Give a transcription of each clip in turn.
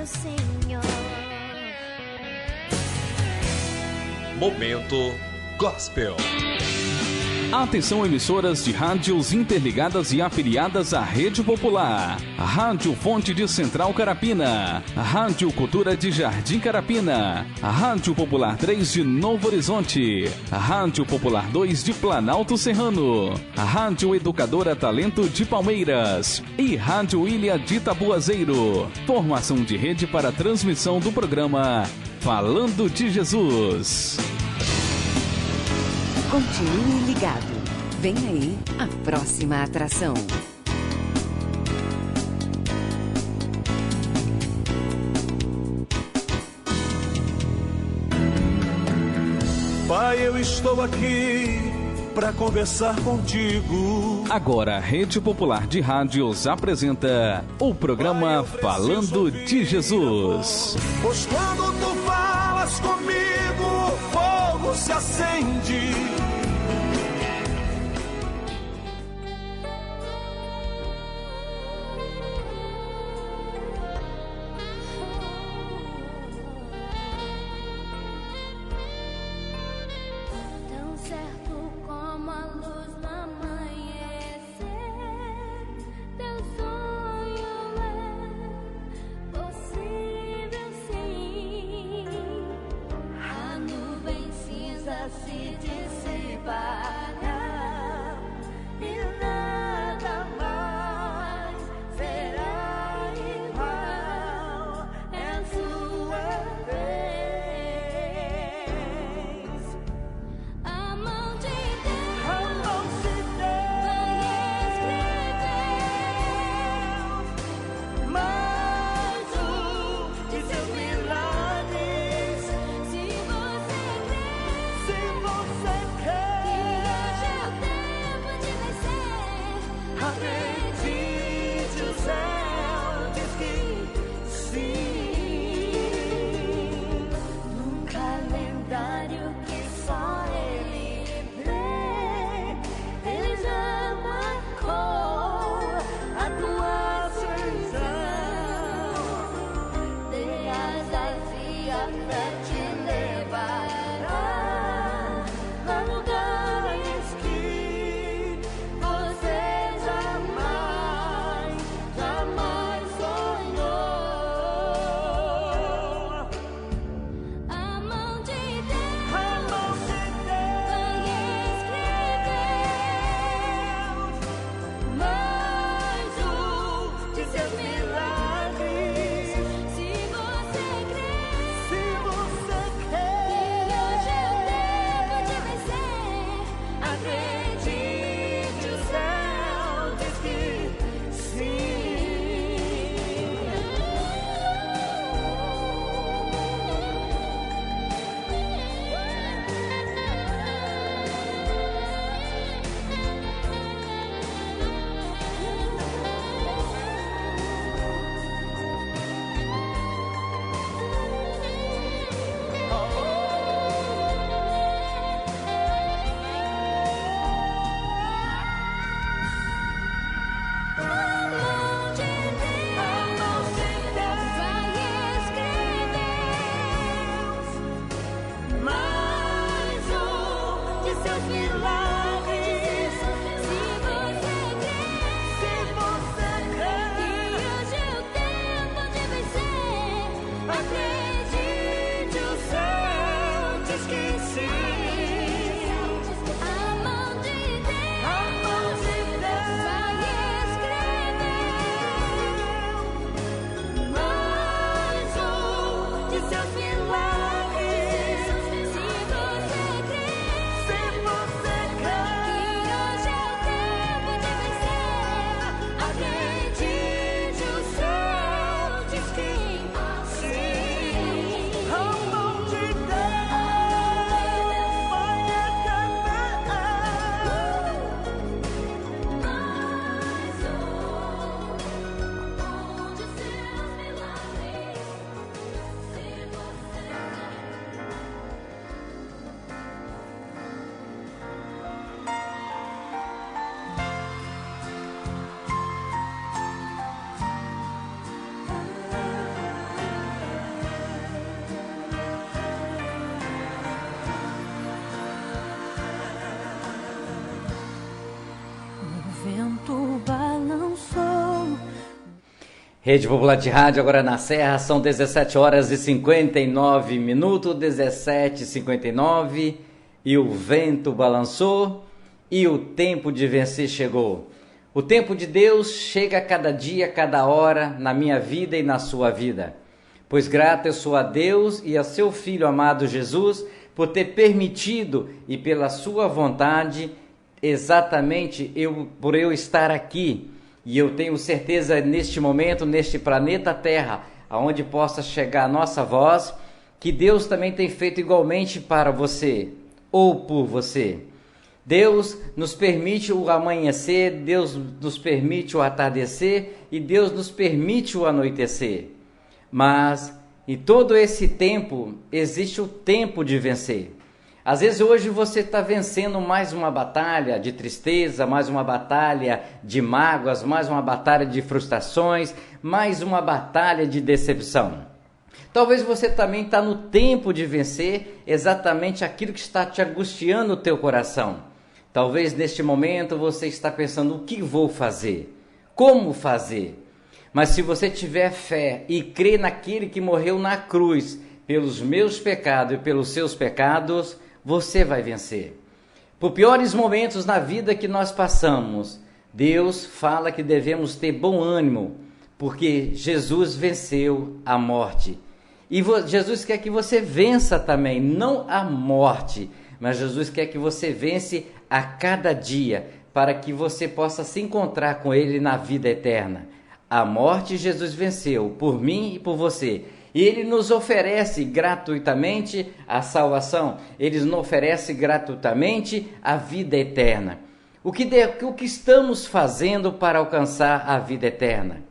meu Senhor. Momento Gospel. Atenção, emissoras de rádios interligadas e afiliadas à Rede Popular. Rádio Fonte de Central Carapina. Rádio Cultura de Jardim Carapina. Rádio Popular 3 de Novo Horizonte. Rádio Popular 2 de Planalto Serrano. Rádio Educadora Talento de Palmeiras. E Rádio Ilha de Tabuazeiro. Formação de rede para a transmissão do programa Falando de Jesus. Continue ligado. Vem aí a próxima atração. Pai, eu estou aqui para conversar contigo. Agora, a Rede Popular de Rádios apresenta o programa Falando de Jesus. Pois quando tu falas comigo, o fogo se acende. Tão certo como a luz no amanhecer, teu sonho é possível sim. A nuvem cinza se Rede Popular de Rádio, agora na Serra, são 17 horas e 59 minutos, 17h59, e o vento balançou e o tempo de vencer chegou. O tempo de Deus chega a cada dia, cada hora, na minha vida e na sua vida. Pois grato eu sou a Deus e a seu Filho amado Jesus por ter permitido e pela sua vontade, exatamente por eu estar aqui. E eu tenho certeza neste momento, neste planeta Terra, aonde possa chegar a nossa voz, que Deus também tem feito igualmente para você, ou por você. Deus nos permite o amanhecer, Deus nos permite o atardecer e Deus nos permite o anoitecer. Mas em todo esse tempo, existe o tempo de vencer. Às vezes hoje você está vencendo mais uma batalha de tristeza, mais uma batalha de mágoas, mais uma batalha de frustrações, mais uma batalha de decepção. Talvez você também está no tempo de vencer exatamente aquilo que está te angustiando o teu coração. Talvez neste momento você está pensando, o que vou fazer? Como fazer? Mas se você tiver fé e crer naquele que morreu na cruz pelos meus pecados e pelos seus pecados, você vai vencer. Por piores momentos na vida que nós passamos, Deus fala que devemos ter bom ânimo, porque Jesus venceu a morte. E Jesus quer que você vença também, não a morte, mas Jesus quer que você vence a cada dia, para que você possa se encontrar com Ele na vida eterna. A morte Jesus venceu por mim e por você. E Ele nos oferece gratuitamente a salvação. Ele nos oferece gratuitamente a vida eterna. O que estamos fazendo para alcançar a vida eterna?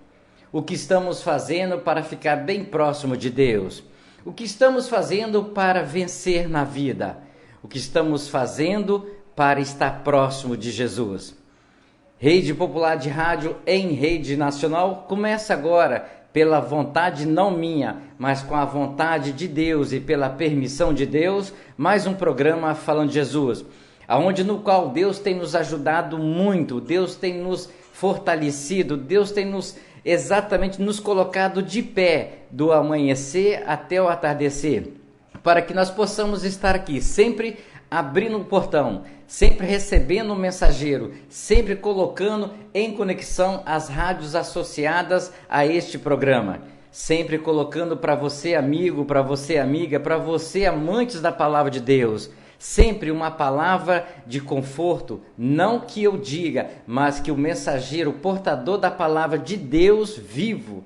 O que estamos fazendo para ficar bem próximo de Deus? O que estamos fazendo para vencer na vida? O que estamos fazendo para estar próximo de Jesus? Rede Popular de Rádio em rede nacional começa agora, pela vontade não minha, mas com a vontade de Deus e pela permissão de Deus, mais um programa Falando de Jesus, no qual Deus tem nos ajudado muito, Deus tem nos fortalecido, Deus tem exatamente nos colocado de pé do amanhecer até o atardecer, para que nós possamos estar aqui sempre abrindo o portão, sempre recebendo o mensageiro, sempre colocando em conexão as rádios associadas a este programa, sempre colocando para você amigo, para você amiga, para você amantes da palavra de Deus, sempre uma palavra de conforto, não que eu diga, mas que o mensageiro, o portador da palavra de Deus vivo,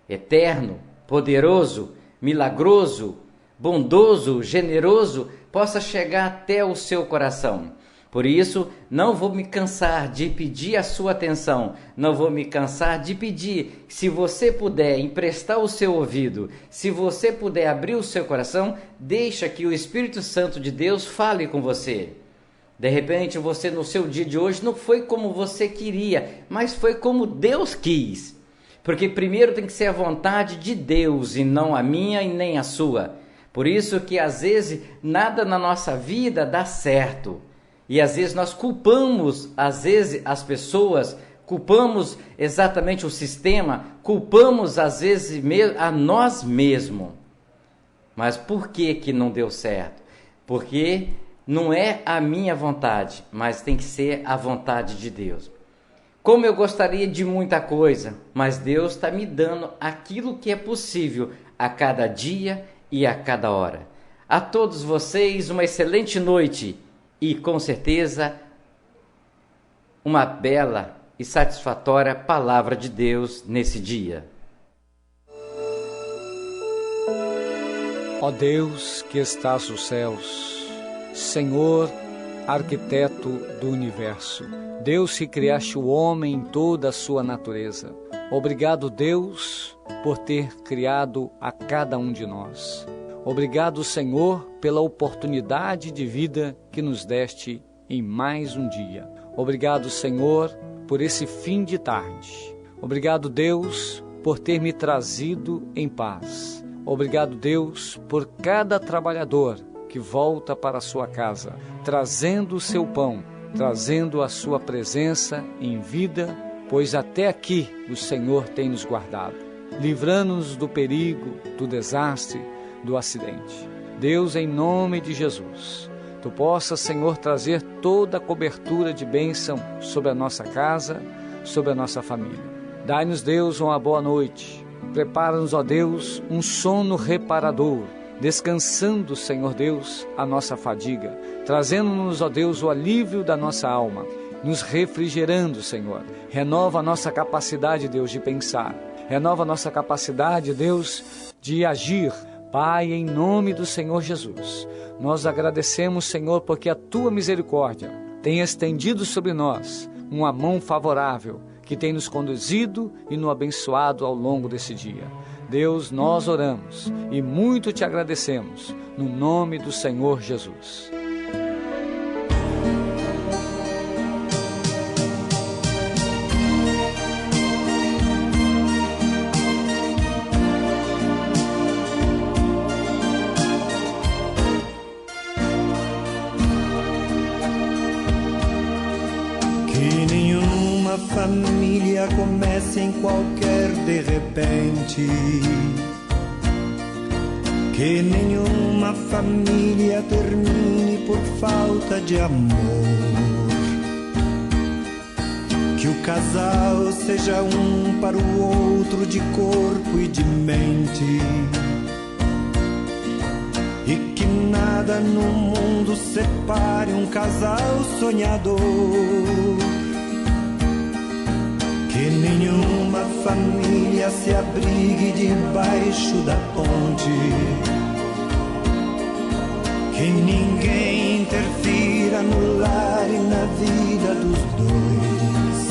eterno, poderoso, milagroso, bondoso, generoso, possa chegar até o seu coração. Por isso, não vou me cansar de pedir a sua atenção, não vou me cansar de pedir, se você puder emprestar o seu ouvido, se você puder abrir o seu coração, deixa que o Espírito Santo de Deus fale com você. De repente, você no seu dia de hoje não foi como você queria, mas foi como Deus quis. Porque primeiro tem que ser a vontade de Deus e não a minha e nem a sua. Por isso que às vezes nada na nossa vida dá certo. E às vezes nós culpamos, as pessoas, culpamos exatamente o sistema, culpamos às vezes a nós mesmos. Mas por que não deu certo? Porque não é a minha vontade, mas tem que ser a vontade de Deus. Como eu gostaria de muita coisa, mas Deus está me dando aquilo que é possível a cada dia e a cada hora. A todos vocês, uma excelente noite e, com certeza, uma bela e satisfatória palavra de Deus nesse dia. Ó Deus que estás nos céus, Senhor, arquiteto do universo, Deus que criaste o homem em toda a sua natureza, obrigado, Deus, por ter criado a cada um de nós. Obrigado, Senhor, pela oportunidade de vida que nos deste em mais um dia. Obrigado, Senhor, por esse fim de tarde. Obrigado, Deus, por ter me trazido em paz. Obrigado, Deus, por cada trabalhador que volta para a sua casa, trazendo o seu pão, trazendo a sua presença em vida pois até aqui o Senhor tem nos guardado, livrando-nos do perigo, do desastre, do acidente. Deus, em nome de Jesus, Tu possas, Senhor, trazer toda a cobertura de bênção sobre a nossa casa, sobre a nossa família. Dai-nos, Deus, uma boa noite. Prepara-nos, ó Deus, um sono reparador, descansando, Senhor Deus, a nossa fadiga, trazendo-nos, ó Deus, o alívio da nossa alma, nos refrigerando, Senhor. Renova a nossa capacidade, Deus, de pensar. Renova a nossa capacidade, Deus, de agir. Pai, em nome do Senhor Jesus, nós agradecemos, Senhor, porque a Tua misericórdia tem estendido sobre nós uma mão favorável, que tem nos conduzido e nos abençoado ao longo desse dia. Deus, nós oramos e muito Te agradecemos, no nome do Senhor Jesus. Família comece em qualquer de repente, que nenhuma família termine por falta de amor, que o casal seja um para o outro de corpo e de mente, e que nada no mundo separe um casal sonhador. Que nenhuma família se abrigue debaixo da ponte, que ninguém interfira no lar e na vida dos dois,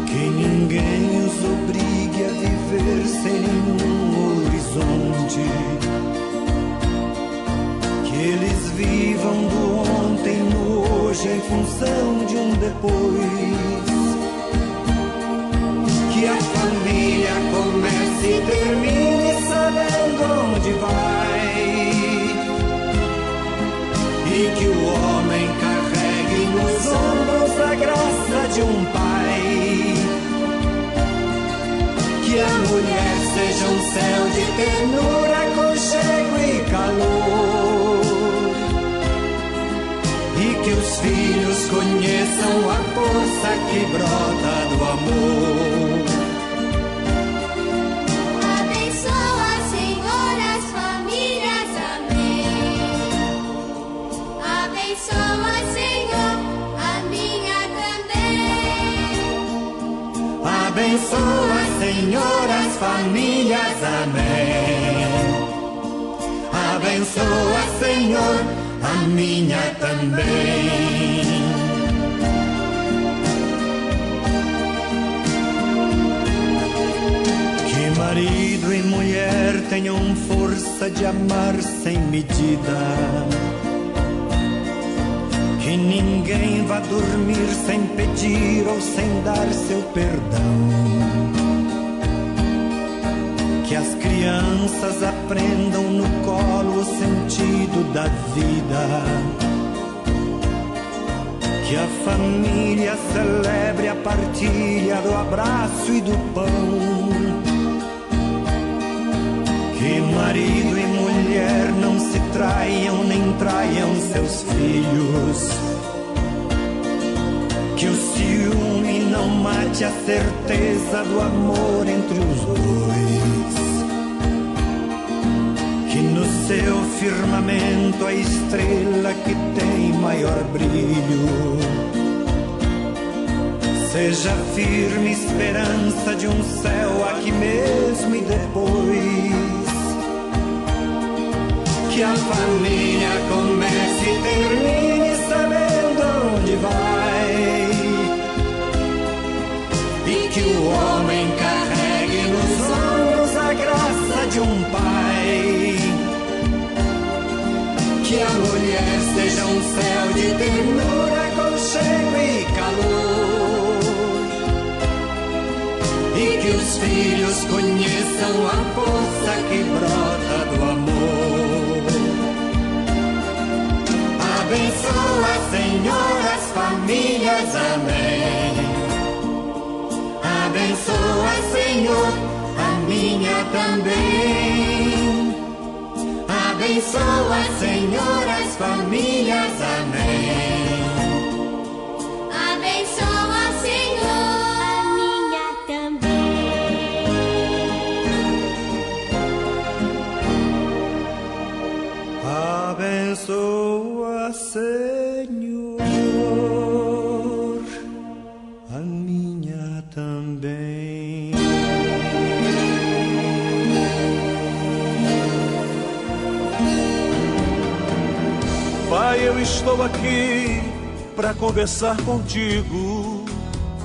que ninguém os obrigue a viver sem nenhum horizonte, que eles vivam do ontem no hoje em função de um depois. Que a família comece e termine sabendo onde vai, e que o homem carregue nos ombros a graça de um pai, que a mulher seja um céu de ternura, aconchego e calor, e que os filhos conheçam a força que brota do amor. Abençoa, Senhor, as famílias, amém. Abençoa, Senhor, a minha também. Abençoa, Senhor, as famílias, amém. Abençoa, Senhor, a minha também. Que marido e mulher tenham força de amar sem medida, que ninguém vá dormir sem pedir ou sem dar seu perdão, que as crianças aprendam no colo o sentido da vida, que a família celebre a partilha do abraço e do pão, que marido e mulher não se traiam nem traiam seus filhos, que o ciúme não mate a certeza do amor entre os dois, que no seu firmamento a estrela que tem maior brilho seja firme esperança de um céu aqui mesmo e depois. Que a família comece e termine sabendo onde vai, e que o homem carregue nos ombros a graça de um pai, que a mulher seja um céu de ternura, aconchego e calor, e que os filhos conheçam a força que brota do amor. Abençoa, Senhor, as famílias, amém. Abençoa, Senhor, a minha também. Abençoa, Senhor, as famílias. Amém. Abençoa, Senhor, a minha também. Abençoa, Senhor, a minha também. Pai, eu estou aqui para conversar contigo.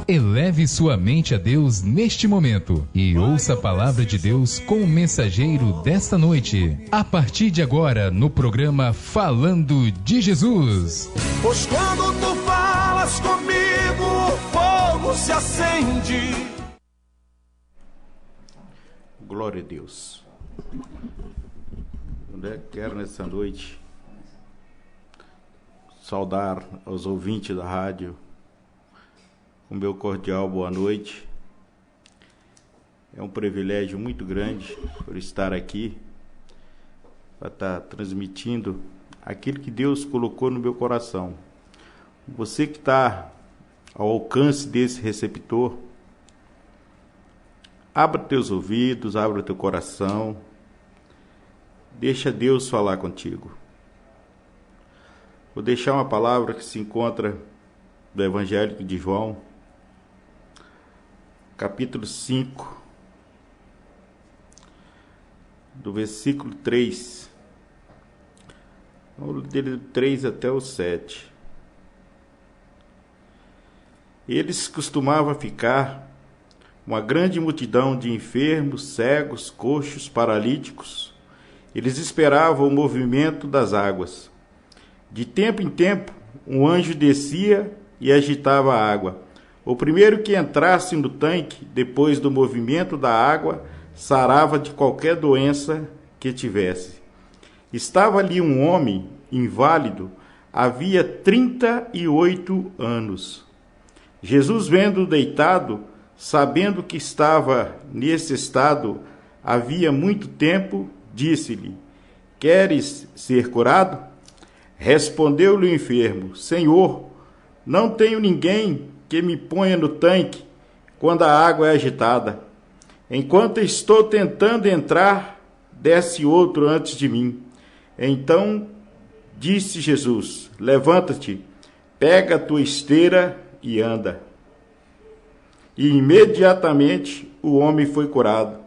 Eleve sua mente a Deus neste momento e ouça a palavra de Deus com o mensageiro desta noite. A partir de agora, no programa Falando de Jesus. Pois quando tu falas comigo, o fogo se acende. Glória a Deus. Eu quero nessa noite saudar aos ouvintes da rádio com meu cordial boa noite. É um privilégio muito grande por estar aqui para estar transmitindo aquilo que Deus colocou no meu coração. Você que está ao alcance desse receptor, abra teus ouvidos, abra teu coração, deixa Deus falar contigo. Vou deixar uma palavra que se encontra do Evangelho de João, capítulo 5, do versículo 3, dele 3 até o 7. Eles costumavam ficar uma grande multidão de enfermos, cegos, coxos, paralíticos. Eles esperavam o movimento das águas. De tempo em tempo, um anjo descia e agitava a água. O primeiro que entrasse no tanque, depois do movimento da água, sarava de qualquer doença que tivesse. Estava ali um homem inválido, havia 38 anos. Jesus, vendo-o deitado, sabendo que estava nesse estado havia muito tempo, disse-lhe: Queres ser curado? Respondeu-lhe o enfermo: Senhor, não tenho ninguém que me ponha no tanque quando a água é agitada. Enquanto estou tentando entrar, desce outro antes de mim. Então disse Jesus: Levanta-te, pega a tua esteira e anda. E imediatamente o homem foi curado.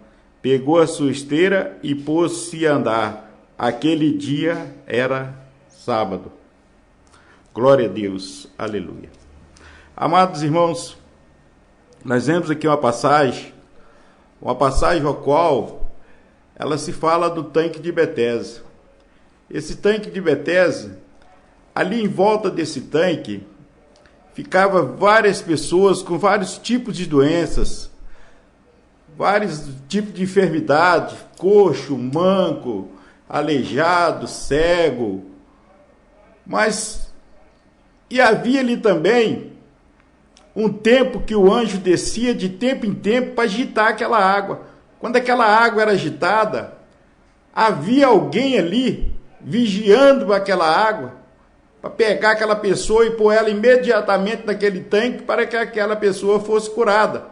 Pegou a sua esteira e pôs-se a andar. Aquele dia era sábado. Glória a Deus. Aleluia. Amados irmãos, nós vemos aqui uma passagem ao qual ela se fala do tanque de Betesda. Esse tanque de Betesda, ali em volta desse tanque, ficava várias pessoas com vários tipos de doenças, vários tipos de enfermidade, coxo, manco, aleijado, cego. E havia ali também um tempo que o anjo descia de tempo em tempo para agitar aquela água. Quando aquela água era agitada, havia alguém ali vigiando aquela água para pegar aquela pessoa e pôr ela imediatamente naquele tanque para que aquela pessoa fosse curada.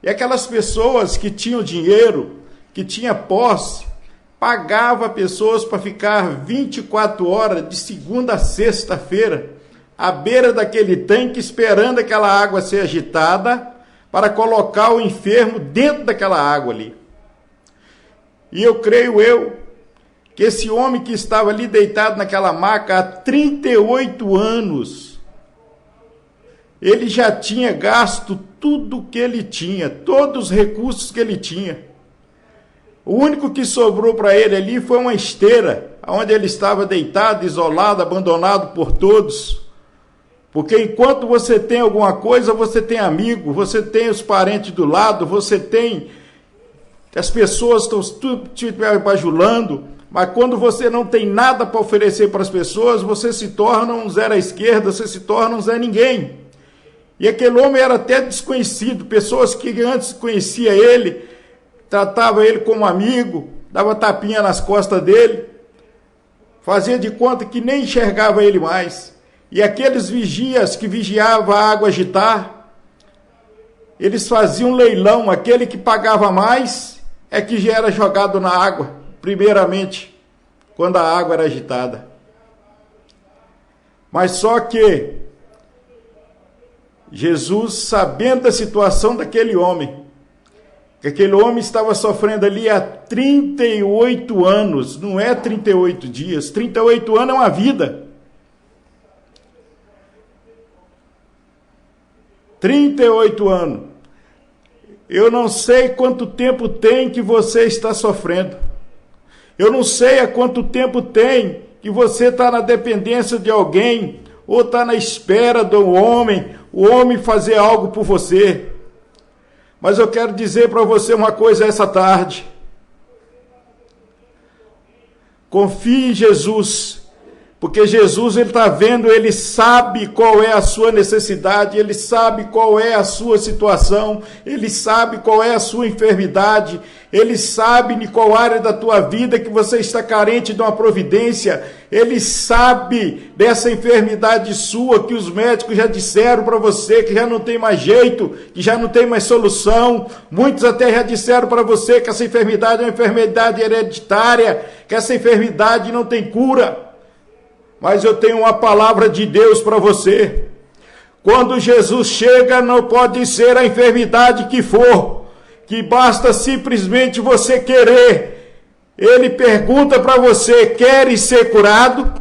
E aquelas pessoas que tinham dinheiro, que tinham posse, pagava pessoas para ficar 24 horas de segunda a sexta-feira à beira daquele tanque, esperando aquela água ser agitada para colocar o enfermo dentro daquela água ali. E eu creio que esse homem que estava ali deitado naquela maca há 38 anos, ele já tinha gasto tudo que ele tinha, todos os recursos que ele tinha. O único que sobrou para ele ali foi uma esteira, onde ele estava deitado, isolado, abandonado por todos. Porque enquanto você tem alguma coisa, você tem amigo, você tem os parentes do lado, você tem as pessoas estão tudo te bajulando, mas quando você não tem nada para oferecer para as pessoas, você se torna um zero à esquerda, você se torna um zé ninguém. E aquele homem era até desconhecido, pessoas que antes conheciam ele, tratavam ele como amigo, dava tapinha nas costas dele, fazia de conta que nem enxergava ele mais. E aqueles vigias que vigiavam a água agitar, eles faziam um leilão, aquele que pagava mais é que já era jogado na água, primeiramente, quando a água era agitada. Mas só que Jesus, sabendo da situação daquele homem, que aquele homem estava sofrendo ali há 38 anos, não é 38 dias, 38 anos é uma vida. 38 anos. Eu não sei quanto tempo tem que você está sofrendo. Eu não sei há quanto tempo tem que você está na dependência de alguém, ou está na espera do homem, o homem fazer algo por você. Mas eu quero dizer para você uma coisa essa tarde. Confie em Jesus, porque Jesus, ele está vendo, ele sabe qual é a sua necessidade, ele sabe qual é a sua situação, ele sabe qual é a sua enfermidade, ele sabe em qual área da tua vida que você está carente de uma providência, ele sabe dessa enfermidade sua que os médicos já disseram para você que já não tem mais jeito, que já não tem mais solução. Muitos até já disseram para você que essa enfermidade é uma enfermidade hereditária, que essa enfermidade não tem cura. Mas eu tenho uma palavra de Deus para você. Quando Jesus chega, não pode ser a enfermidade que for, que basta simplesmente você querer. Ele pergunta para você: queres ser curado?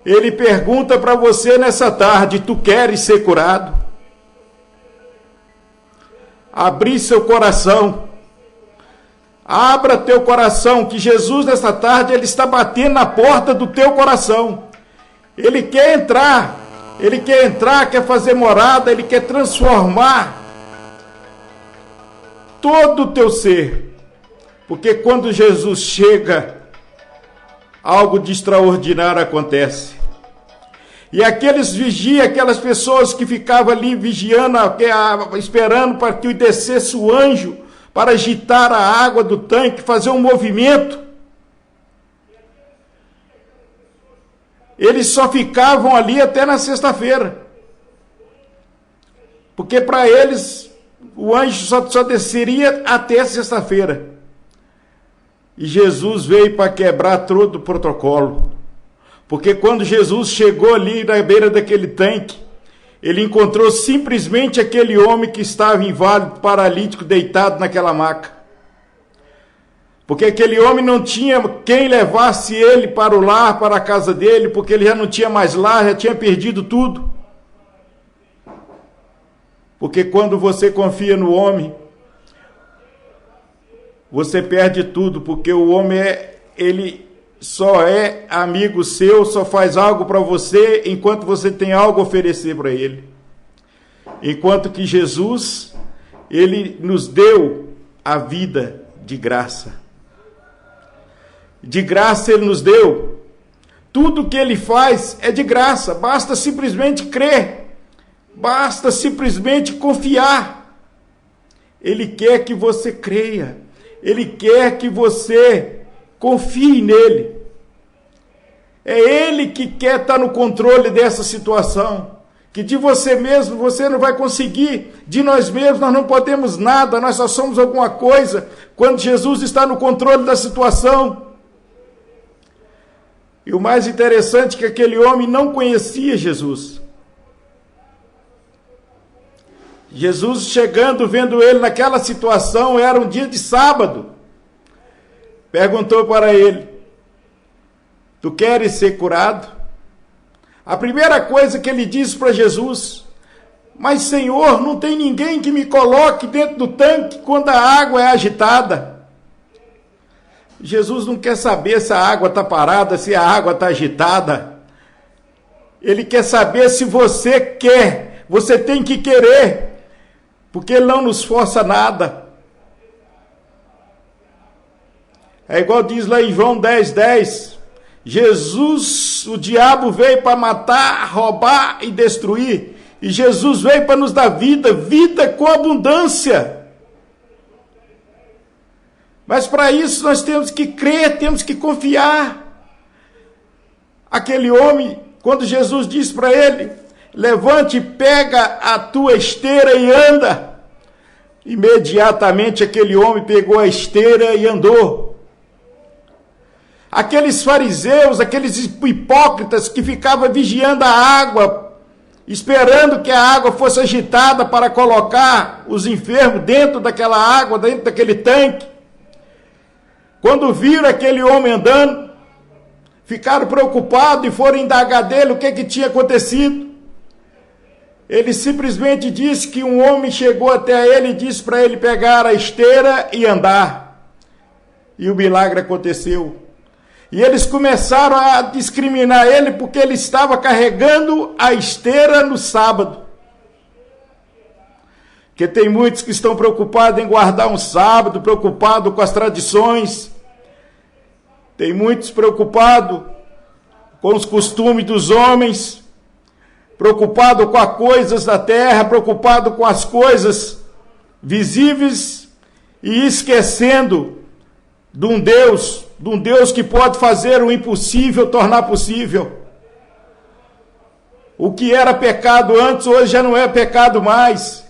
Ele pergunta para você nessa tarde: tu queres ser curado? Abrir seu coração. Abra teu coração, que Jesus nesta tarde, ele está batendo na porta do teu coração. Ele quer entrar, quer fazer morada, ele quer transformar todo o teu ser. Porque quando Jesus chega, algo de extraordinário acontece. E aqueles vigias, aquelas pessoas que ficavam ali vigiando, esperando para que descesse o anjo, para agitar a água do tanque, fazer um movimento. Eles só ficavam ali até na sexta-feira. Porque para eles, o anjo só desceria até sexta-feira. E Jesus veio para quebrar todo o protocolo. Porque quando Jesus chegou ali na beira daquele tanque, ele encontrou simplesmente aquele homem que estava inválido, paralítico, deitado naquela maca. Porque aquele homem não tinha quem levasse ele para o lar, para a casa dele, porque ele já não tinha mais lar, já tinha perdido tudo. Porque quando você confia no homem, você perde tudo, porque o homem ele só é amigo seu, só faz algo para você enquanto você tem algo a oferecer para ele. Enquanto que Jesus, ele nos deu a vida de graça. De graça ele nos deu. Tudo que ele faz é de graça, basta simplesmente crer, basta simplesmente confiar. Ele quer que você creia, ele quer que você confie nele. É ele que quer estar no controle dessa situação. Que de você mesmo você não vai conseguir. De nós mesmos nós não podemos nada. Nós só somos alguma coisa quando Jesus está no controle da situação. E o mais interessante é que aquele homem não conhecia Jesus. Jesus chegando, vendo ele naquela situação, era um dia de sábado. Perguntou para ele: tu queres ser curado? A primeira coisa que ele disse para Jesus: mas Senhor, não tem ninguém que me coloque dentro do tanque quando a água é agitada. Jesus não quer saber se a água está parada, se a água está agitada. Ele quer saber se você quer. Você tem que querer, porque ele não nos força nada. É igual diz lá em João 10:10, Jesus, o diabo veio para matar, roubar e destruir. E Jesus veio para nos dar vida, vida com abundância. Mas para isso nós temos que crer, temos que confiar. Aquele homem, quando Jesus disse para ele, levante, pega a tua esteira e anda. Imediatamente aquele homem pegou a esteira e andou. Aqueles fariseus, aqueles hipócritas que ficavam vigiando a água, esperando que a água fosse agitada para colocar os enfermos dentro daquela água, dentro daquele tanque. Quando viram aquele homem andando, ficaram preocupados e foram indagar dele o que tinha acontecido. Ele simplesmente disse que um homem chegou até ele e disse para ele pegar a esteira e andar. E o milagre aconteceu. E eles começaram a discriminar ele porque ele estava carregando a esteira no sábado. Porque tem muitos que estão preocupados em guardar um sábado, preocupados com as tradições. Tem muitos preocupados com os costumes dos homens, preocupados com as coisas da terra, preocupados com as coisas visíveis e esquecendo de um Deus que pode fazer o impossível tornar possível. O que era pecado antes, hoje já não é pecado mais.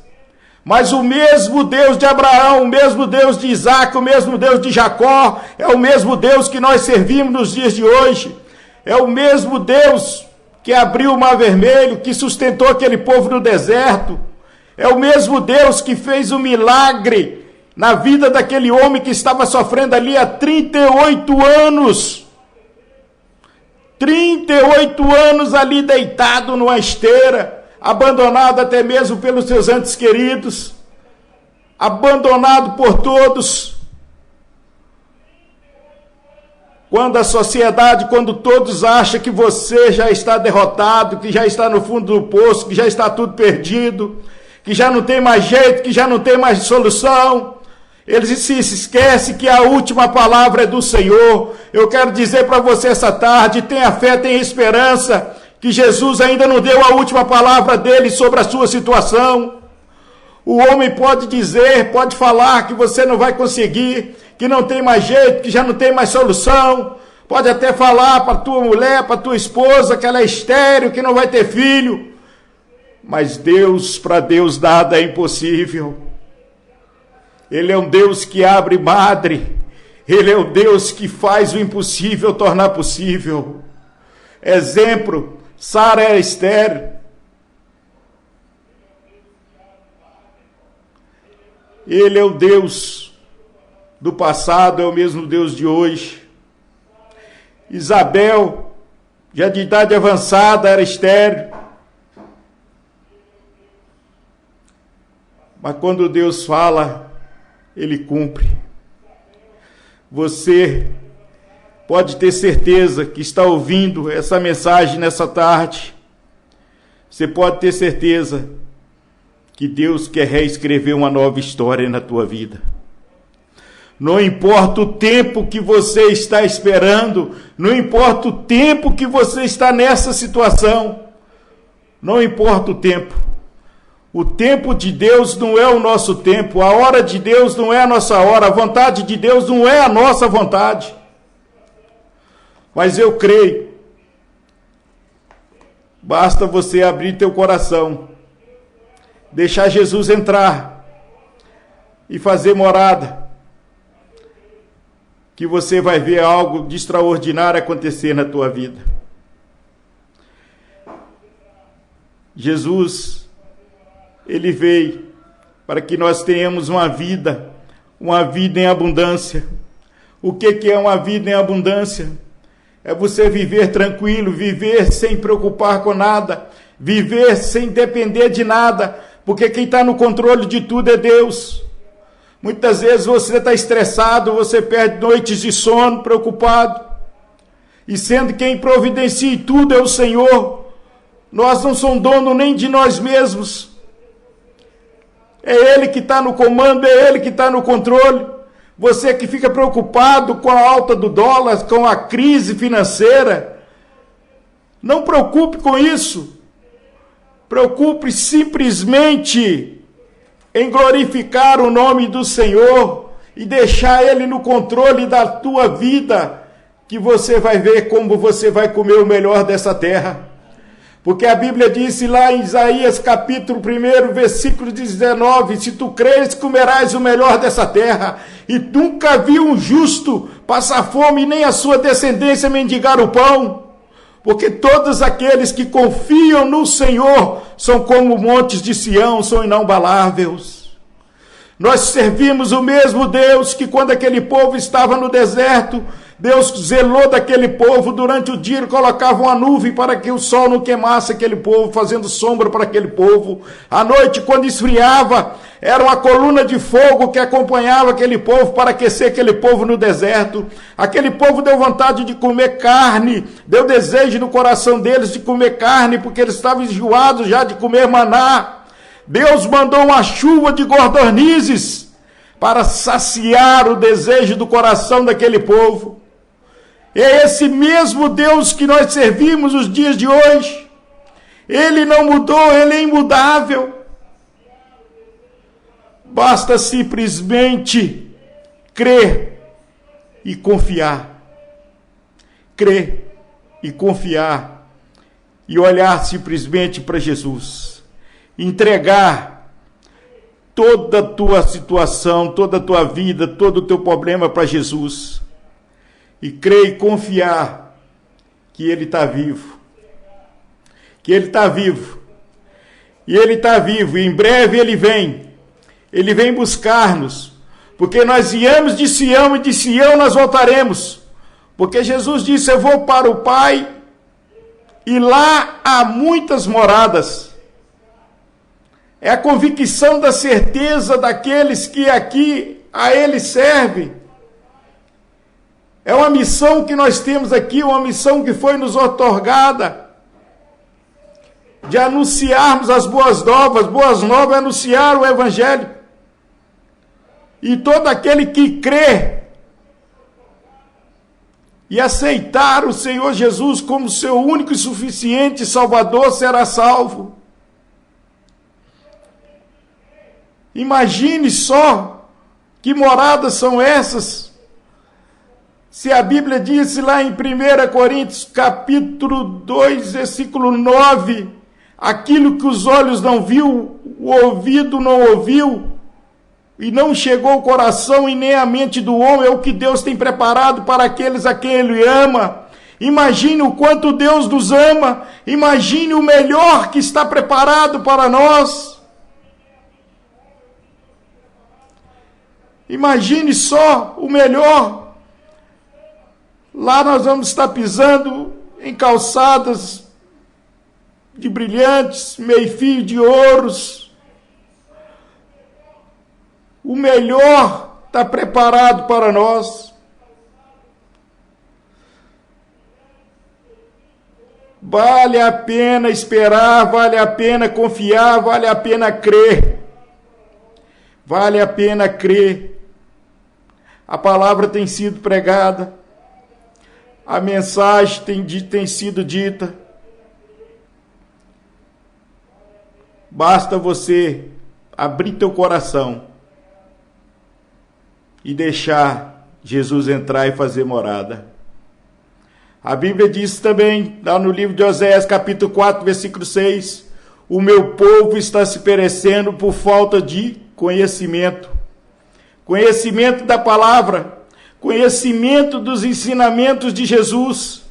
Mas o mesmo Deus de Abraão, o mesmo Deus de Isaac, o mesmo Deus de Jacó, é o mesmo Deus que nós servimos nos dias de hoje. É o mesmo Deus que abriu o Mar Vermelho, que sustentou aquele povo no deserto. É o mesmo Deus que fez um milagre na vida daquele homem que estava sofrendo ali há 38 anos. 38 anos ali deitado numa esteira, abandonado até mesmo pelos seus entes queridos, abandonado por todos. Quando a sociedade, quando todos acham que você já está derrotado, que já está no fundo do poço, que já está tudo perdido, que já não tem mais jeito, que já não tem mais solução, eles se esquecem que a última palavra é do Senhor. Eu quero dizer para você essa tarde, tenha fé, tenha esperança, que Jesus ainda não deu a última palavra dele sobre a sua situação. O homem pode dizer, pode falar que você não vai conseguir, que não tem mais jeito, que já não tem mais solução. Pode até falar para tua mulher, para tua esposa, que ela é estéril, que não vai ter filho. Mas Deus, para Deus nada é impossível. Ele é um Deus que abre madre. Ele é o Deus que faz o impossível tornar possível. Exemplo, Sara era estéril. Ele é o Deus do passado, é o mesmo Deus de hoje. Isabel, já de idade avançada, era estéril. Mas quando Deus fala, Ele cumpre. Você pode ter certeza que está ouvindo essa mensagem nessa tarde. Você pode ter certeza que Deus quer reescrever uma nova história na tua vida. Não importa o tempo que você está esperando, não importa o tempo que você está nessa situação, não importa o tempo. O tempo de Deus não é o nosso tempo, a hora de Deus não é a nossa hora, a vontade de Deus não é a nossa vontade. Mas eu creio, basta você abrir teu coração, deixar Jesus entrar e fazer morada, que você vai ver algo de extraordinário acontecer na tua vida. Jesus, Ele veio para que nós tenhamos uma vida em abundância. O que é uma vida em abundância? É você viver tranquilo, viver sem preocupar com nada, viver sem depender de nada, porque quem está no controle de tudo é Deus. Muitas vezes você está estressado, você perde noites de sono, preocupado, e sendo quem providencia tudo é o Senhor. Nós não somos dono nem de nós mesmos. É Ele que está no comando, é Ele que está no controle. Você que fica preocupado com a alta do dólar, com a crise financeira, não preocupe com isso. Preocupe simplesmente em glorificar o nome do Senhor e deixar Ele no controle da tua vida, que você vai ver como você vai comer o melhor dessa terra. Porque a Bíblia disse lá em Isaías capítulo 1, versículo 19, se tu creres, comerás o melhor dessa terra. E nunca vi um justo passar fome, nem a sua descendência mendigar o pão. Porque todos aqueles que confiam no Senhor são como montes de Sião, são inabaláveis. Nós servimos o mesmo Deus que quando aquele povo estava no deserto, Deus zelou daquele povo durante o dia, ele colocava uma nuvem para que o sol não queimasse aquele povo, fazendo sombra para aquele povo. À noite, quando esfriava, era uma coluna de fogo que acompanhava aquele povo para aquecer aquele povo no deserto. Aquele povo deu vontade de comer carne, deu desejo no coração deles de comer carne, porque eles estavam enjoados já de comer maná. Deus mandou uma chuva de codornizes para saciar o desejo do coração daquele povo. É esse mesmo Deus que nós servimos nos dias de hoje. Ele não mudou, Ele é imutável. Basta simplesmente crer e confiar. Crer e confiar. E olhar simplesmente para Jesus. Entregar toda a tua situação, toda a tua vida, todo o teu problema para Jesus. E crer e confiar que Ele está vivo. Que Ele está vivo. E Ele está vivo. E em breve Ele vem. Ele vem buscar-nos. Porque nós viemos de Sião e de Sião nós voltaremos. Porque Jesus disse, eu vou para o Pai e lá há muitas moradas. É a convicção da certeza daqueles que aqui a Ele servem. É uma missão que nós temos aqui, uma missão que foi nos outorgada, de anunciarmos as boas novas é anunciar o Evangelho. E todo aquele que crê e aceitar o Senhor Jesus como seu único e suficiente Salvador será salvo. Imagine só que moradas são essas. Se a Bíblia diz lá em 1 Coríntios, capítulo 2, versículo 9, aquilo que os olhos não viu, o ouvido não ouviu, e não chegou ao coração e nem à mente do homem, é o que Deus tem preparado para aqueles a quem Ele ama. Imagine o quanto Deus nos ama, imagine o melhor que está preparado para nós. Imagine só o melhor. Lá nós vamos estar pisando em calçadas de brilhantes, meio-fio de ouros. O melhor está preparado para nós. Vale a pena esperar, vale a pena confiar, vale a pena crer. Vale a pena crer. A palavra tem sido pregada. A mensagem tem sido dita. Basta você abrir teu coração e deixar Jesus entrar e fazer morada. A Bíblia diz também, lá no livro de Oséias, capítulo 4, versículo 6, o meu povo está se perecendo por falta de conhecimento. Conhecimento da palavra, conhecimento dos ensinamentos de Jesus.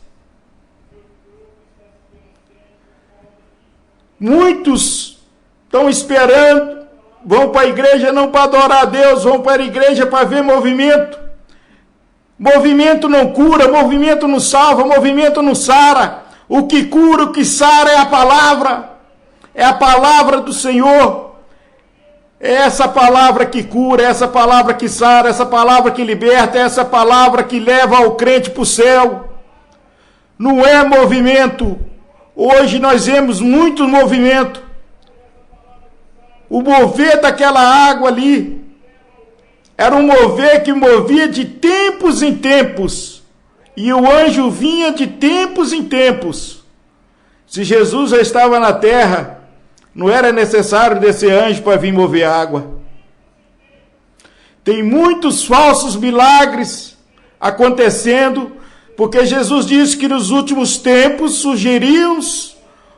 Muitos estão esperando, vão para a igreja não para adorar a Deus, vão para a igreja para ver movimento. Movimento não cura, movimento não salva, movimento não sara. O que cura, o que sara é a palavra do Senhor. É essa palavra que cura, é essa palavra que sara, é essa palavra que liberta, é essa palavra que leva o crente para o céu. Não é movimento. Hoje nós vemos muito movimento. O mover daquela água ali era um mover que movia de tempos em tempos. E o anjo vinha de tempos em tempos. Se Jesus já estava na terra, Não era necessário descer anjo para vir mover água. Tem muitos falsos milagres acontecendo, porque Jesus disse que nos últimos tempos surgiriam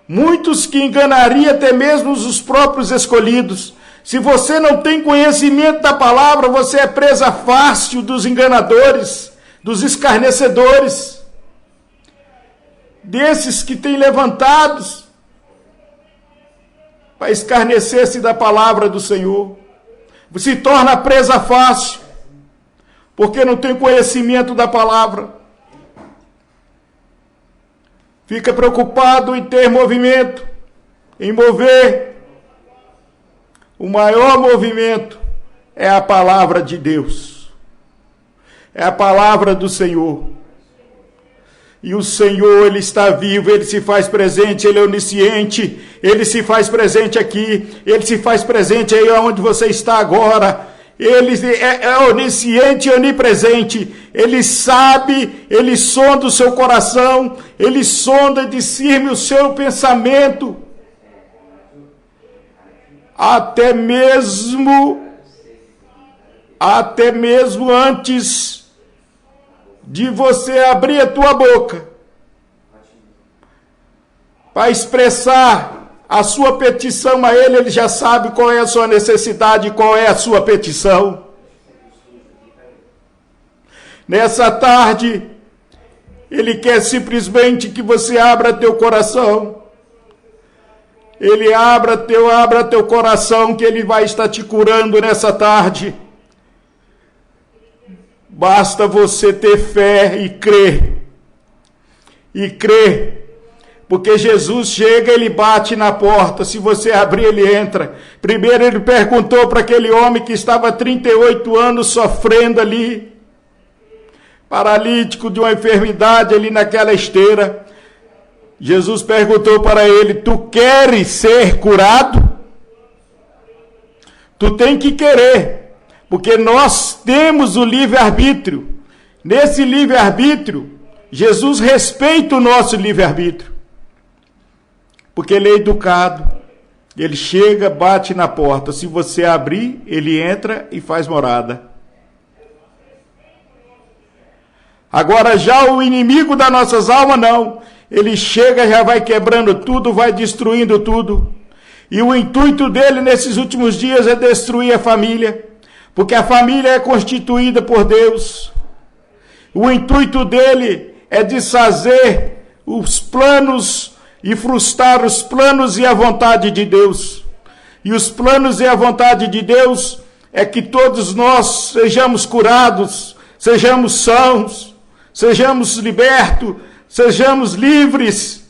muitos que enganariam até mesmo os próprios escolhidos. Se você não tem conhecimento da palavra, você é presa fácil dos enganadores, dos escarnecedores, desses que têm levantados para escarnecer-se da palavra do Senhor. Se torna presa fácil, porque não tem conhecimento da palavra. Fica preocupado em ter movimento, em mover. O maior movimento é a palavra de Deus. É a palavra do Senhor. E o Senhor, Ele está vivo, Ele se faz presente, Ele é onisciente, Ele se faz presente aqui, Ele se faz presente aí onde você está agora. Ele é onisciente e onipresente. Ele sabe, Ele sonda o seu coração, Ele sonda e discerne o seu pensamento. Até mesmo antes de você abrir a tua boca para expressar a sua petição a Ele, Ele já sabe qual é a sua necessidade, qual é a sua petição. Nessa tarde, Ele quer simplesmente que você abra teu coração. Ele abra teu coração, que Ele vai estar te curando nessa tarde. Basta você ter fé e crer. E crer. Porque Jesus chega, Ele bate na porta. Se você abrir, Ele entra. Primeiro Ele perguntou para aquele homem que estava há 38 anos sofrendo ali, paralítico de uma enfermidade ali naquela esteira. Jesus perguntou para ele: tu queres ser curado? Tu tem que querer, porque nós temos o livre-arbítrio. Nesse livre-arbítrio, Jesus respeita o nosso livre-arbítrio, porque Ele é educado. Ele chega, bate na porta. Se você abrir, Ele entra e faz morada. Agora já o inimigo das nossas almas não. Ele chega, já vai quebrando tudo, vai destruindo tudo. E o intuito dele nesses últimos dias é destruir a família, porque a família é constituída por Deus. O intuito dele é desfazer os planos e frustrar os planos e a vontade de Deus. E os planos e a vontade de Deus é que todos nós sejamos curados, sejamos sãos, sejamos libertos, sejamos livres.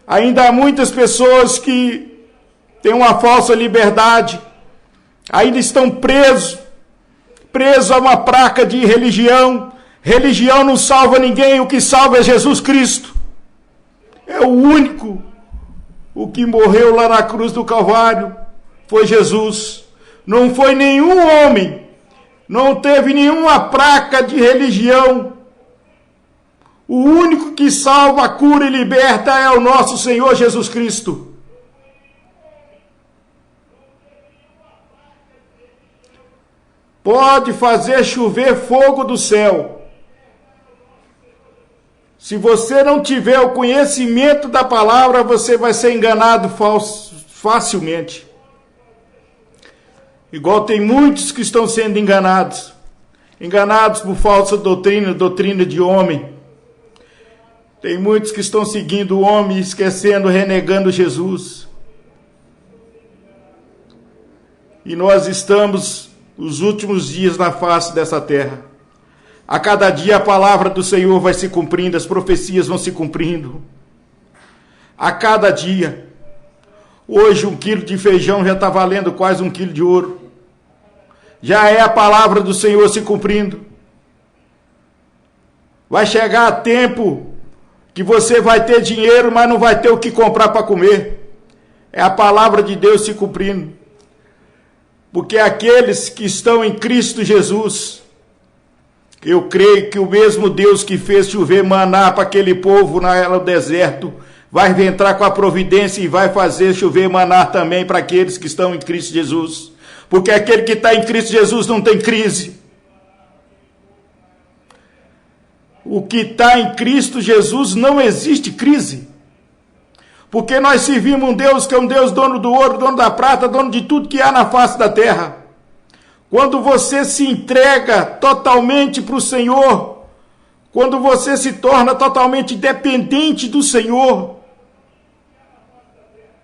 Ainda há muitas pessoas que têm uma falsa liberdade, ainda estão presos a uma placa de religião. Religião não salva ninguém, o que salva é Jesus Cristo. É o único, o que morreu lá na cruz do Calvário foi Jesus. Não foi nenhum homem, não teve nenhuma placa de religião. O único que salva, cura e liberta é o nosso Senhor Jesus Cristo. Pode fazer chover fogo do céu. Se você não tiver o conhecimento da palavra, você vai ser enganado facilmente. Igual tem muitos que estão sendo enganados por falsa doutrina de homem. Tem muitos que estão seguindo o homem, esquecendo, renegando Jesus. E nós estamos os últimos dias na face dessa terra. A cada dia a palavra do Senhor vai se cumprindo, as profecias vão se cumprindo. A cada dia. Hoje 1 quilo de feijão já está valendo quase 1 quilo de ouro. Já é a palavra do Senhor se cumprindo. Vai chegar a tempo que você vai ter dinheiro, mas não vai ter o que comprar para comer. É a palavra de Deus se cumprindo. Porque aqueles que estão em Cristo Jesus, eu creio que o mesmo Deus que fez chover maná para aquele povo no deserto, vai entrar com a providência e vai fazer chover maná também para aqueles que estão em Cristo Jesus. Porque aquele que está em Cristo Jesus não tem crise. O que está em Cristo Jesus não existe crise. Porque nós servimos um Deus que é um Deus dono do ouro, dono da prata, dono de tudo que há na face da terra. Quando você se entrega totalmente para o Senhor, quando você se torna totalmente dependente do Senhor,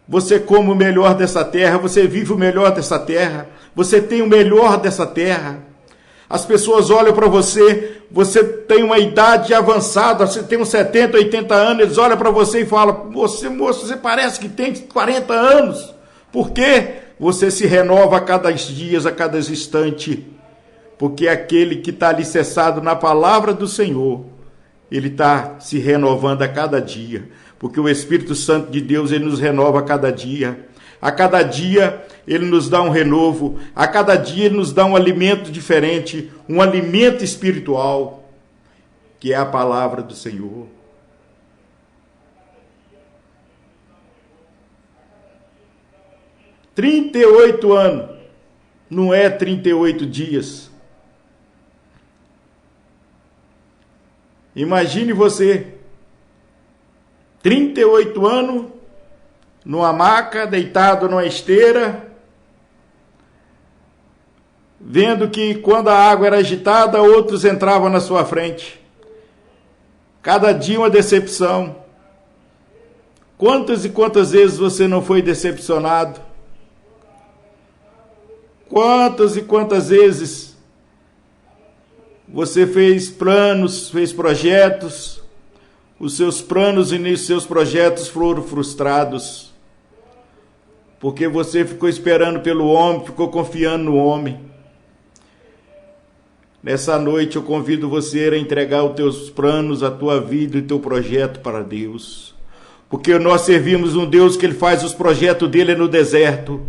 você come o melhor dessa terra, você vive o melhor dessa terra, você tem o melhor dessa terra. As pessoas olham para você, você tem uma idade avançada, você tem uns 70, 80 anos, eles olham para você e falam, você, moço, você parece que tem 40 anos. Por quê? Você se renova a cada dia, a cada instante. Porque aquele que está alicerçado na palavra do Senhor, ele está se renovando a cada dia. Porque o Espírito Santo de Deus, ele nos renova a cada dia. A cada dia ele nos dá um renovo, a cada dia ele nos dá um alimento diferente, um alimento espiritual, que é a palavra do Senhor. – 38 anos, não é 38 dias. Imagine você, 38 anos, numa maca, deitado numa esteira, vendo que quando a água era agitada, outros entravam na sua frente. Cada dia uma decepção. Quantas e quantas vezes você não foi decepcionado? Quantas e quantas vezes você fez planos, fez projetos, os seus planos e os seus projetos foram frustrados, porque você ficou esperando pelo homem, ficou confiando no homem. Nessa noite eu convido você a entregar os teus planos, a tua vida e o teu projeto para Deus, porque nós servimos um Deus que ele faz os projetos dele no deserto.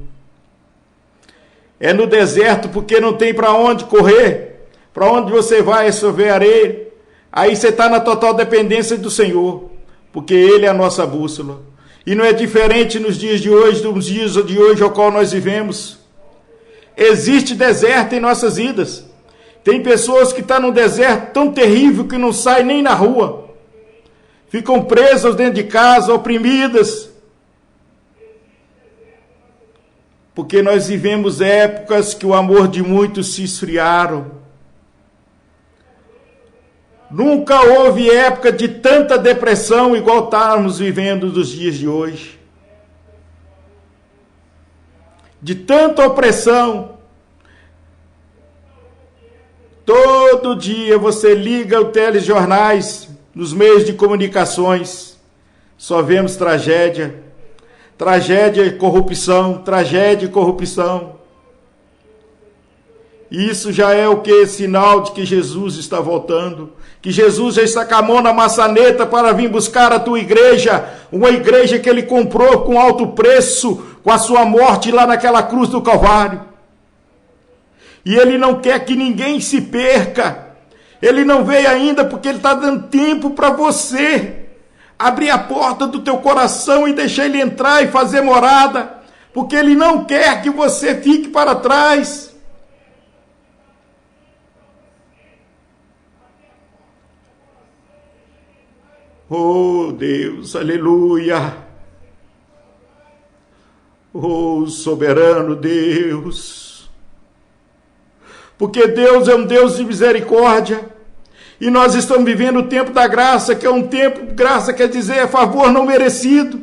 É no deserto porque não tem para onde correr. Para onde você vai é chover areia. Aí você está na total dependência do Senhor, porque Ele é a nossa bússola. E não é diferente nos dias de hoje, dos dias de hoje ao qual nós vivemos. Existe deserto em nossas vidas. Tem pessoas que estão num deserto tão terrível que não saem nem na rua. Ficam presas dentro de casa, oprimidas. Porque nós vivemos épocas que o amor de muitos se esfriaram. Nunca houve época de tanta depressão igual estamos vivendo nos dias de hoje. De tanta opressão. Todo dia você liga os telejornais, nos meios de comunicações, só vemos tragédia. Tragédia e corrupção, tragédia e corrupção. Isso já é o que? Sinal de que Jesus está voltando. Que Jesus já está com a mão na maçaneta para vir buscar a tua igreja. Uma igreja que ele comprou com alto preço, com a sua morte lá naquela cruz do Calvário. E ele não quer que ninguém se perca. Ele não veio ainda porque ele está dando tempo para você abrir a porta do teu coração e deixar ele entrar e fazer morada, porque ele não quer que você fique para trás. Oh Deus, aleluia! Oh soberano Deus! Porque Deus é um Deus de misericórdia. E nós estamos vivendo o tempo da graça, que é um tempo, graça quer dizer, favor não merecido.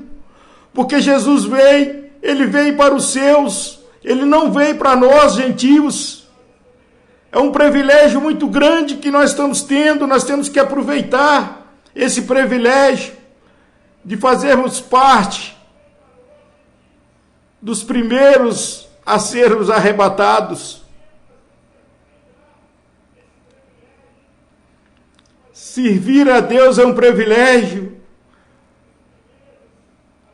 Porque Jesus veio, ele veio para os seus, ele não veio para nós, gentios. É um privilégio muito grande que nós estamos tendo, nós temos que aproveitar esse privilégio de fazermos parte dos primeiros a sermos arrebatados. Servir a Deus é um privilégio.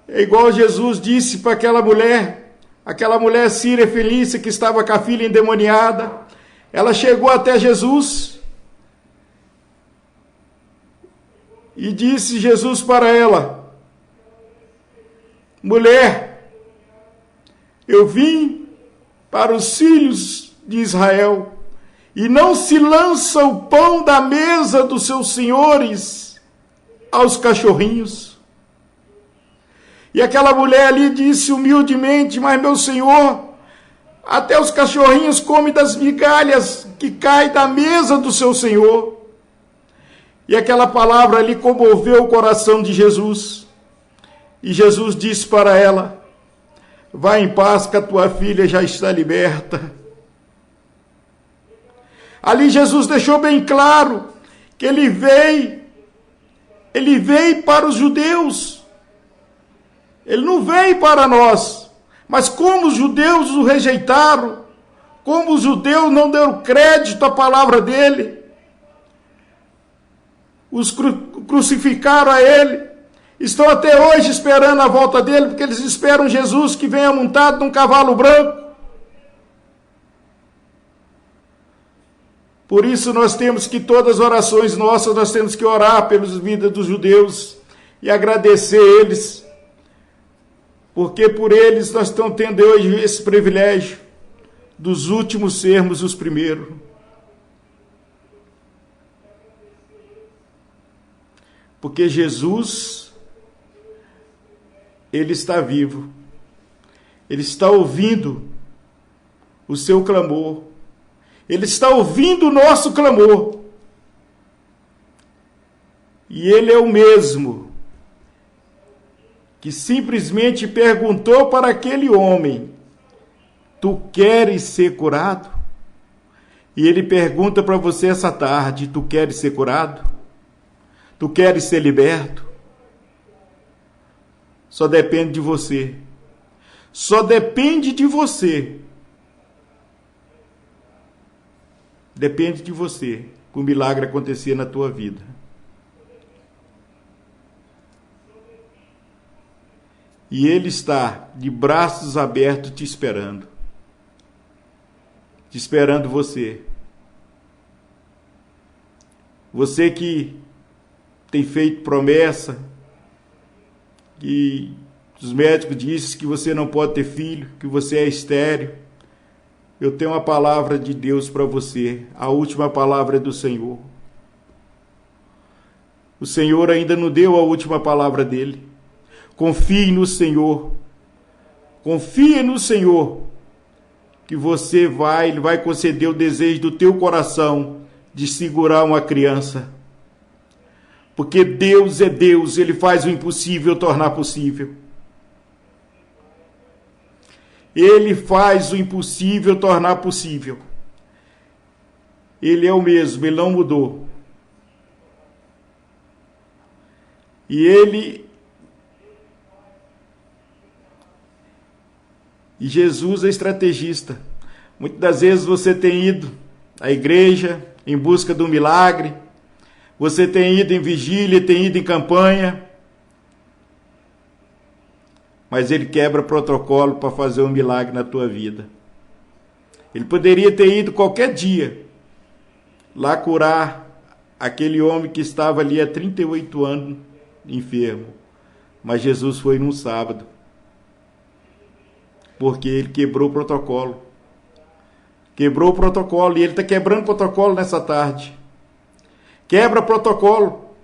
É igual Jesus disse para aquela mulher Síria Felícia que estava com a filha endemoniada. Ela chegou até Jesus e disse Jesus para ela: mulher, eu vim para os filhos de Israel, e não se lança o pão da mesa dos seus senhores aos cachorrinhos. E aquela mulher ali disse humildemente: mas meu senhor, até os cachorrinhos comem das migalhas que caem da mesa do seu senhor. E aquela palavra ali comoveu o coração de Jesus. E Jesus disse para ela: vá em paz, que a tua filha já está liberta. Ali Jesus deixou bem claro que ele veio para os judeus. Ele não veio para nós. Mas como os judeus o rejeitaram, como os judeus não deram crédito à palavra dele, os crucificaram a ele, estão até hoje esperando a volta dele, porque eles esperam Jesus que venha montado num cavalo branco. Por isso nós temos que, todas as orações nossas, nós temos que orar pelas vidas dos judeus e agradecer eles, porque por eles nós estamos tendo hoje esse privilégio dos últimos sermos os primeiros. Porque Jesus, ele está vivo, ele está ouvindo o seu clamor, ele está ouvindo o nosso clamor, e ele é o mesmo que simplesmente perguntou para aquele homem: tu queres ser curado? E ele pergunta para você essa tarde: tu queres ser curado? Tu queres ser liberto? Só depende de você. Só depende de você. Depende de você que o milagre acontecer na tua vida. E ele está de braços abertos te esperando. Te esperando você. Você que tem feito promessa, que os médicos dizem que você não pode ter filho, que você é estéril. Eu tenho uma palavra de Deus para você. A última palavra é do Senhor. O Senhor ainda não deu a última palavra dele. Confie no Senhor. Confie no Senhor, que ele vai conceder o desejo do teu coração de segurar uma criança. Porque Deus é Deus, ele faz o impossível tornar possível. Ele faz o impossível tornar possível. Ele é o mesmo, ele não mudou. E Jesus é estrategista. Muitas das vezes você tem ido à igreja em busca do milagre, você tem ido em vigília, tem ido em campanha, mas ele quebra protocolo para fazer um milagre na tua vida. Ele poderia ter ido qualquer dia lá curar aquele homem que estava ali há 38 anos enfermo, mas Jesus foi num sábado, porque ele quebrou o protocolo. Quebrou o protocolo, e ele está quebrando o protocolo nessa tarde. Quebra protocolo.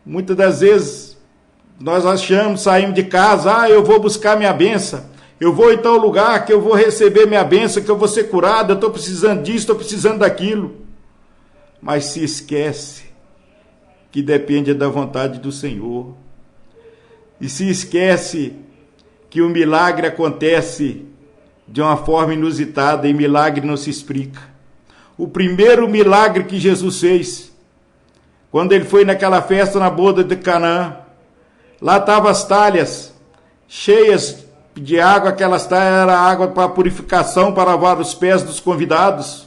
Muitas das vezes nós achamos, saímos de casa: eu vou buscar minha bênção, eu vou em tal lugar que eu vou receber minha bênção, que eu vou ser curado, eu estou precisando disso, estou precisando daquilo. Mas se esquece que depende da vontade do Senhor. E se esquece que o milagre acontece de uma forma inusitada, e milagre não se explica. O primeiro milagre que Jesus fez, quando ele foi naquela festa na boda de Canaã, lá estavam as talhas cheias de água. Aquelas talhas eram água para purificação, para lavar os pés dos convidados.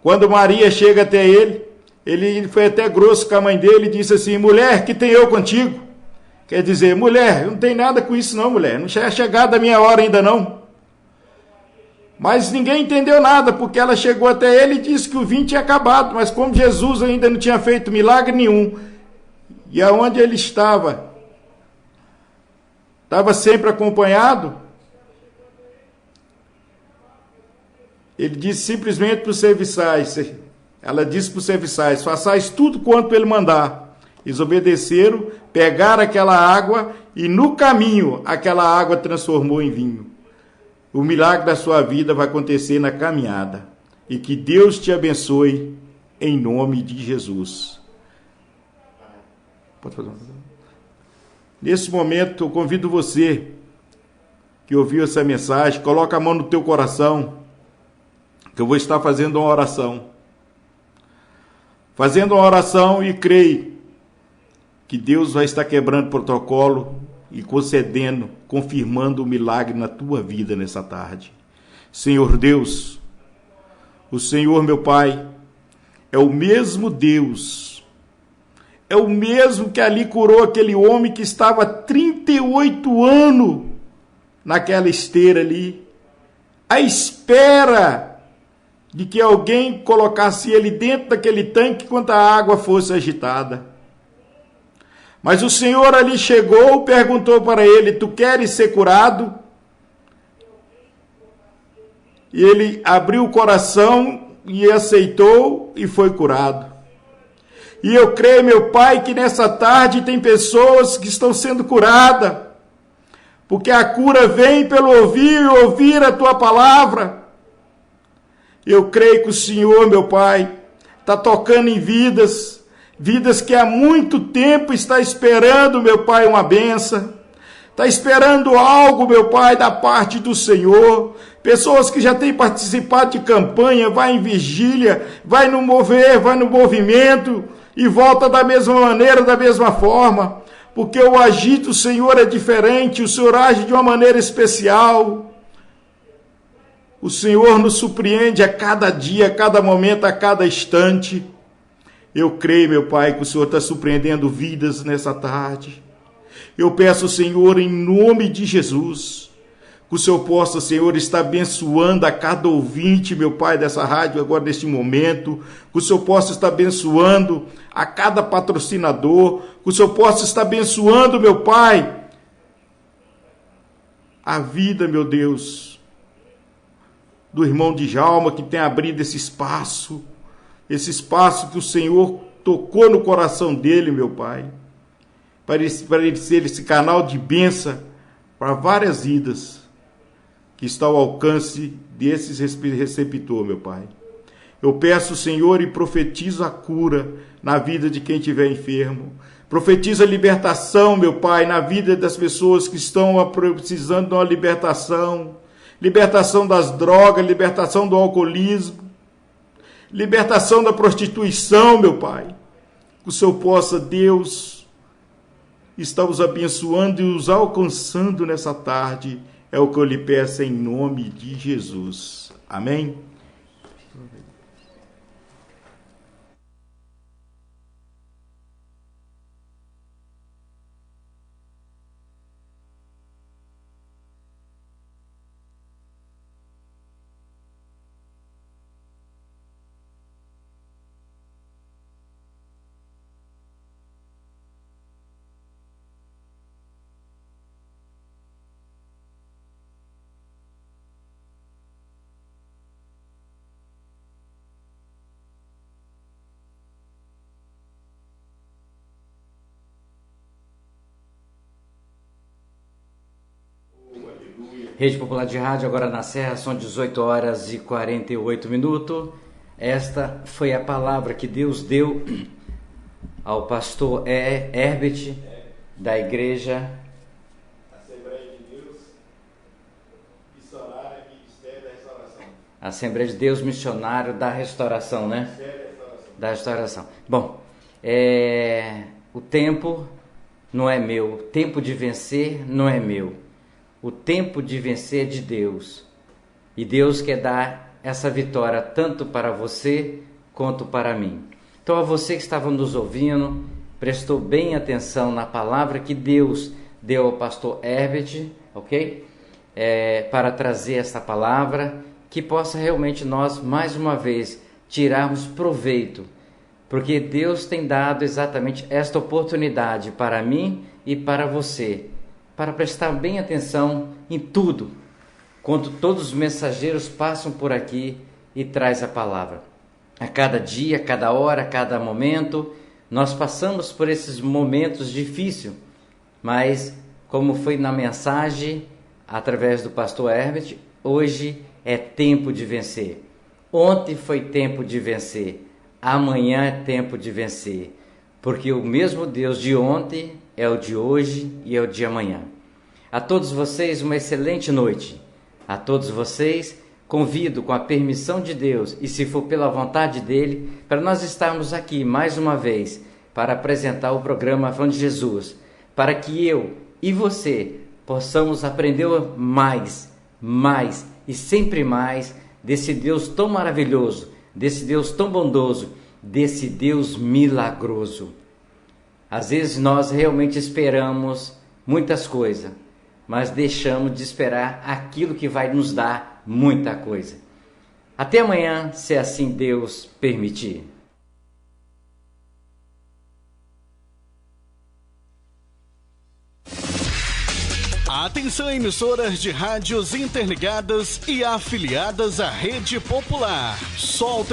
Quando Maria chega até ele foi até grosso com a mãe dele e disse assim: mulher, que tenho eu contigo? Quer dizer, mulher, eu não tenho nada com isso não, mulher, não é chegada a minha hora ainda não. Mas ninguém entendeu nada, porque ela chegou até ele e disse que o vinho tinha acabado, mas como Jesus ainda não tinha feito milagre nenhum, e aonde ele estava, Estava sempre acompanhado. Ele disse simplesmente para os serviçais, ela disse para os serviçais, façais tudo quanto ele mandar. Eles obedeceram, pegaram aquela água e no caminho aquela água transformou em vinho. O milagre da sua vida vai acontecer na caminhada. E que Deus te abençoe em nome de Jesus. Pode fazer uma coisa? Nesse momento eu convido você que ouviu essa mensagem, coloca a mão no teu coração, que eu vou estar fazendo uma oração. Fazendo uma oração e creio que Deus vai estar quebrando protocolo e concedendo, confirmando o milagre na tua vida nessa tarde. Senhor Deus, o Senhor, meu Pai, é o mesmo Deus, é o mesmo que ali curou aquele homem que estava 38 anos naquela esteira ali, à espera de que alguém colocasse ele dentro daquele tanque quando a água fosse agitada. Mas o Senhor ali chegou, perguntou para ele, tu queres ser curado? E ele abriu o coração e aceitou e foi curado. E eu creio, meu Pai, que nessa tarde tem pessoas que estão sendo curadas, porque a cura vem pelo ouvir e ouvir a tua palavra. Eu creio que o Senhor, meu Pai, está tocando em vidas que há muito tempo está esperando, meu Pai, uma bênção. Está esperando algo, meu Pai, da parte do Senhor. Pessoas que já têm participado de campanha, vai em vigília, vai no mover, vai no movimento e volta da mesma maneira, da mesma forma. Porque o agir do Senhor é diferente, o Senhor age de uma maneira especial. O Senhor nos surpreende a cada dia, a cada momento, a cada instante. Eu creio, meu Pai, que o Senhor está surpreendendo vidas nessa tarde. Eu peço, Senhor, em nome de Jesus, que o Senhor possa, Senhor, estar abençoando a cada ouvinte, meu Pai, dessa rádio agora neste momento, que o Senhor possa estar abençoando a cada patrocinador, que o Senhor possa estar abençoando, meu Pai, a vida, meu Deus, do irmão Djalma, que tem abrido esse espaço que o Senhor tocou no coração dele, meu Pai, para ele ser esse canal de bênção para várias vidas que está ao alcance desses receptor, meu Pai. Eu peço, Senhor, e profetizo a cura na vida de quem estiver enfermo. Profetizo a libertação, meu Pai, na vida das pessoas que estão precisando de uma libertação. Libertação das drogas, libertação do alcoolismo, libertação da prostituição, meu Pai. Que o Senhor possa, Deus, estar os abençoando e os alcançando nessa tarde. É o que eu lhe peço em nome de Jesus. Amém? Rede Popular de Rádio, agora na Serra, são 18 horas e 48 minutos. Esta foi a palavra que Deus deu ao pastor Herbert, da igreja Assembleia de Deus Missionária e Ministério da Restauração. Assembleia de Deus Missionário da Restauração, né? Da Restauração. Bom, o tempo não é meu, o tempo de vencer não é meu. O tempo de vencer é de Deus. E Deus quer dar essa vitória tanto para você quanto para mim. Então, a você que estava nos ouvindo, prestou bem atenção na palavra que Deus deu ao pastor Herbert, ok? Para trazer essa palavra, que possa realmente nós, mais uma vez, tirarmos proveito. Porque Deus tem dado exatamente esta oportunidade para mim e para você, para prestar bem atenção em tudo, quando todos os mensageiros passam por aqui e traz a palavra. A cada dia, a cada hora, a cada momento, nós passamos por esses momentos difíceis, mas como foi na mensagem, através do pastor Herbert, hoje é tempo de vencer. Ontem foi tempo de vencer, amanhã é tempo de vencer, porque o mesmo Deus de ontem é o de hoje e é o de amanhã. A todos vocês, uma excelente noite. A todos vocês, convido com a permissão de Deus e se for pela vontade dele, para nós estarmos aqui mais uma vez para apresentar o programa Falando de Jesus, para que eu e você possamos aprender mais e sempre mais desse Deus tão maravilhoso, desse Deus tão bondoso, desse Deus milagroso. Às vezes nós realmente esperamos muitas coisas, mas deixamos de esperar aquilo que vai nos dar muita coisa. Até amanhã, se assim Deus permitir. Atenção, emissoras de rádios interligadas e afiliadas à Rede Popular. Solta